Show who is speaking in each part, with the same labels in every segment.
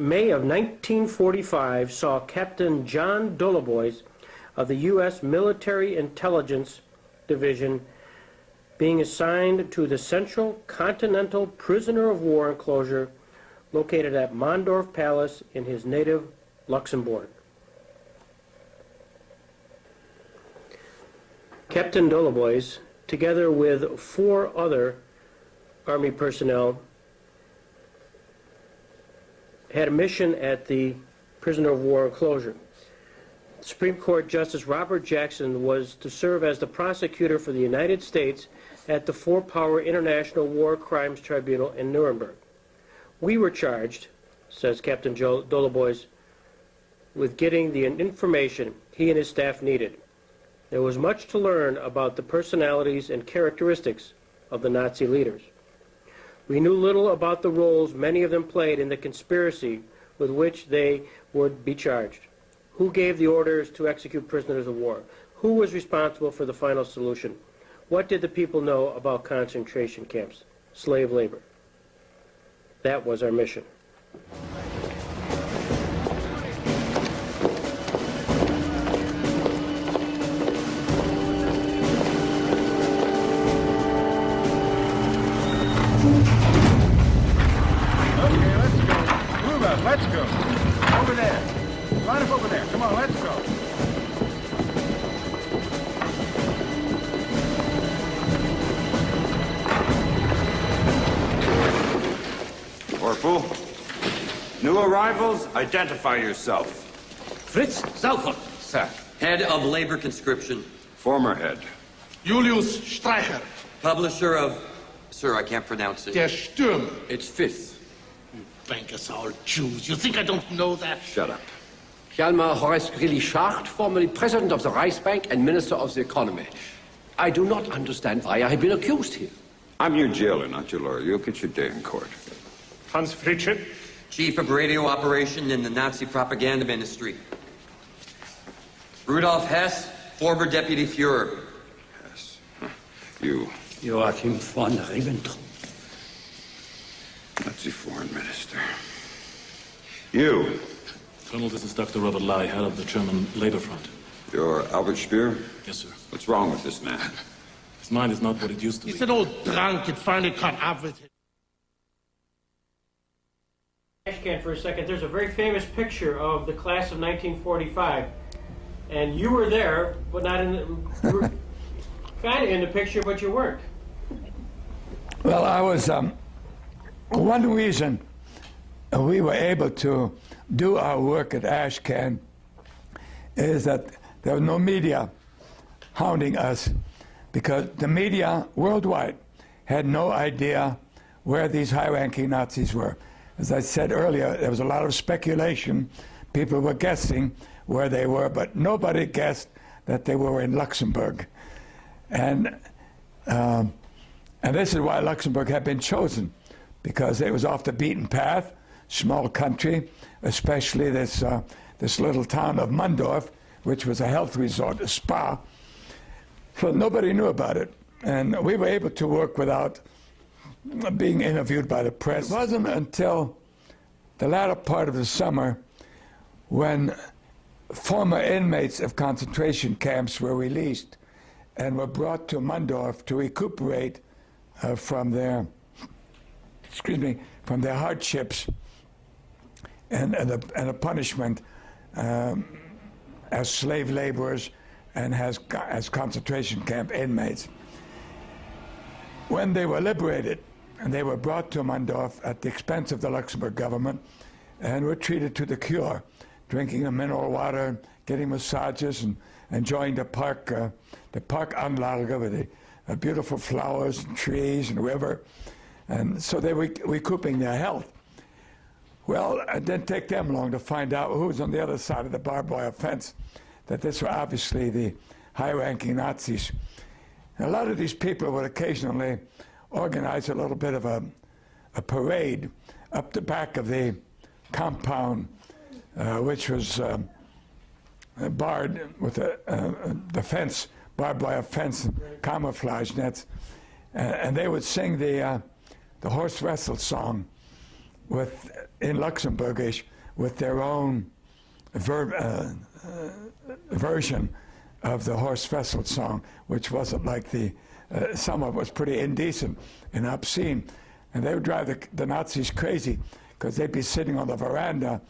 Speaker 1: May of 1945 saw Captain John Dolibois of the U.S. Military Intelligence Division being assigned to the Central Continental Prisoner of War enclosure located at Mondorf Palace in his native Luxembourg. Captain Dolibois, together with 4 other Army personnel, had a mission at the prisoner of war enclosure. Supreme Court Justice Robert Jackson was to serve as the prosecutor for the United States at the four-power International War Crimes Tribunal in Nuremberg. We were charged, says Captain Dolibois, with getting the information he and his staff needed. There was much to learn about the personalities and characteristics of the Nazi leaders. We knew little about the roles many of them played in the conspiracy with which they would be charged. Who gave the orders to execute prisoners of war? Who was responsible for the final solution? What did the people know about concentration camps, slave labor? That was our mission.
Speaker 2: Let's go. Over there. Line up over there. Come on, let's go.
Speaker 3: Corporal, new arrivals, identify yourself.
Speaker 4: Fritz Saucher.
Speaker 3: Sir.
Speaker 4: Head of labor conscription.
Speaker 3: Former head.
Speaker 5: Julius Streicher.
Speaker 4: Publisher of... Sir, I can't pronounce it.
Speaker 5: Der Stürmer.
Speaker 4: It's fifth.
Speaker 5: Bankers are all Jews. You think I don't know that?
Speaker 3: Shut up.
Speaker 6: Hjalmar Horst Greely-Schacht, formerly president of the Reichsbank and minister of the economy. I do not understand why I have been accused here.
Speaker 3: I'm your jailer, not your lawyer. You'll get your day in court.
Speaker 5: Hans Fritschet.
Speaker 4: Chief of radio operation in the Nazi propaganda ministry. Rudolf Hess, former deputy Fuhrer.
Speaker 3: Yes. You.
Speaker 6: Joachim von Ribbentrop.
Speaker 3: Nazi foreign minister. You.
Speaker 7: Colonel, this is Dr. Robert Lai, head of the German Labor Front.
Speaker 3: You're Albert Speer?
Speaker 7: Yes, sir.
Speaker 3: What's wrong with this man?
Speaker 7: His mind is not what it used to be.
Speaker 5: He's an old drunk. It finally caught up with him.
Speaker 1: Ashcan for a second. There's a very famous picture of the class of 1945, and you were there, but not in the... You were kind of in the picture, but you weren't.
Speaker 8: Well, I was... One reason we were able to do our work at Ashcan is that there was no media hounding us, because the media worldwide had no idea where these high-ranking Nazis were. As I said earlier, there was a lot of speculation. People were guessing where they were, but nobody guessed that they were in Luxembourg. And this is why Luxembourg had been chosen, because it was off the beaten path, small country, especially this little town of Mondorf, which was a health resort, a spa. So nobody knew about it. And we were able to work without being interviewed by the press. It wasn't until the latter part of the summer when former inmates of concentration camps were released and were brought to Mondorf to recuperate from their hardships and a punishment as slave laborers and as concentration camp inmates. When they were liberated, and they were brought to Mondorf at the expense of the Luxembourg government and were treated to the cure, drinking the mineral water, getting massages, and enjoying the park Anlage with the beautiful flowers and trees and river. And so they were recouping their health. Well, it didn't take them long to find out who was on the other side of the barbed wire fence, that this were obviously the high-ranking Nazis. And a lot of these people would occasionally organize a little bit of a parade up the back of the compound, which was barred with the fence, barbed wire fence, camouflage nets, and they would sing the horse wrestle song, in Luxembourgish with their own version of the Horst Wessel song, which wasn't like some of it was pretty indecent and obscene. And they would drive the Nazis crazy because they'd be sitting on the veranda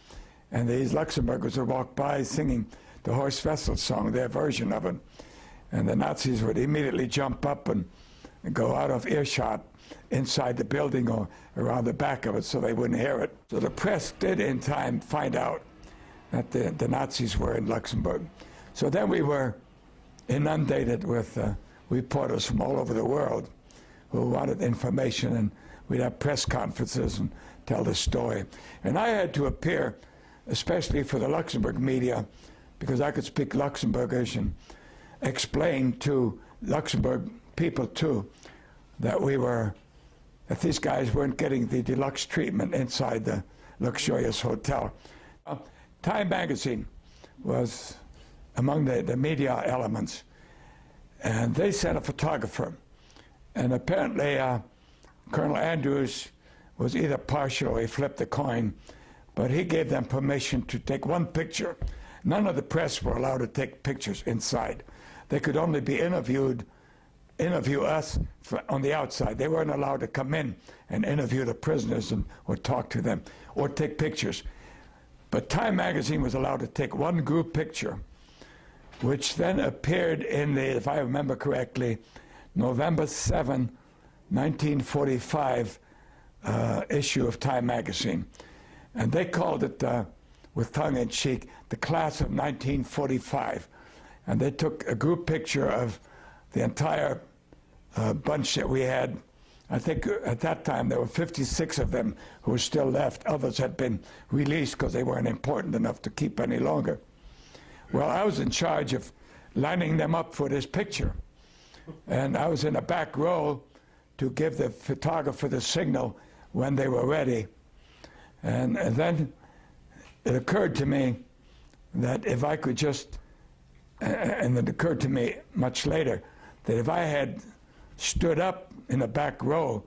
Speaker 8: and these Luxembourgers would walk by singing the Horst Wessel song, their version of it. And the Nazis would immediately jump up and go out of earshot inside the building or around the back of it so they wouldn't hear it. So the press did in time find out that the Nazis were in Luxembourg. So then we were inundated with reporters from all over the world who wanted information, and we'd have press conferences and tell the story. And I had to appear, especially for the Luxembourg media, because I could speak Luxembourgish and explain to Luxembourg people too that these guys weren't getting the deluxe treatment inside the luxurious hotel. Time magazine was among the media elements, and they sent a photographer, and apparently Colonel Andrews was either partial or he flipped a coin, but he gave them permission to take one picture. None of the press were allowed to take pictures inside. They could only be interview us on the outside. They weren't allowed to come in and interview the prisoners or talk to them or take pictures. But Time magazine was allowed to take one group picture, which then appeared in the, if I remember correctly, November 7, 1945 issue of Time magazine. And they called it, with tongue-in-cheek, the class of 1945. And they took a group picture of the entire bunch that we had. I think at that time there were 56 of them who were still left. Others had been released because they weren't important enough to keep any longer. Well, I was in charge of lining them up for this picture. And I was in the back row to give the photographer the signal when they were ready. And then it occurred to me that if I could just, and it occurred to me much later, that if I had stood up in the back row,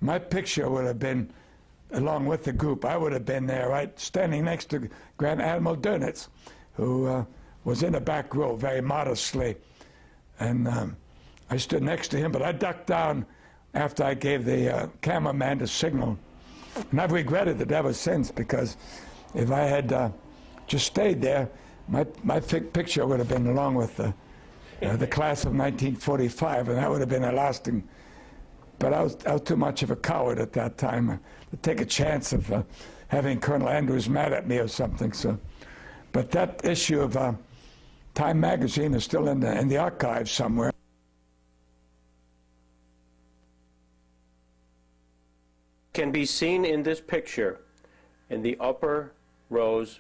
Speaker 8: my picture would have been, along with the group, I would have been there, right, standing next to Grand Admiral Dönitz, who was in the back row very modestly. And I stood next to him, but I ducked down after I gave the cameraman the signal. And I've regretted it ever since, because if I had just stayed there, my picture would have been along with the class of 1945, and that would have been a lasting. But I was too much of a coward at that time to take a chance of having Colonel Andrews mad at me or something. So, but that issue of Time magazine is still in the archives somewhere.
Speaker 1: Can be seen in this picture in the upper rows,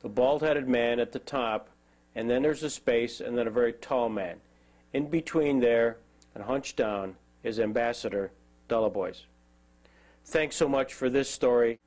Speaker 1: the bald-headed man at the top, and then there's a space, and then a very tall man. In between there, and hunched down, is Ambassador Dolibois. Thanks so much for this story.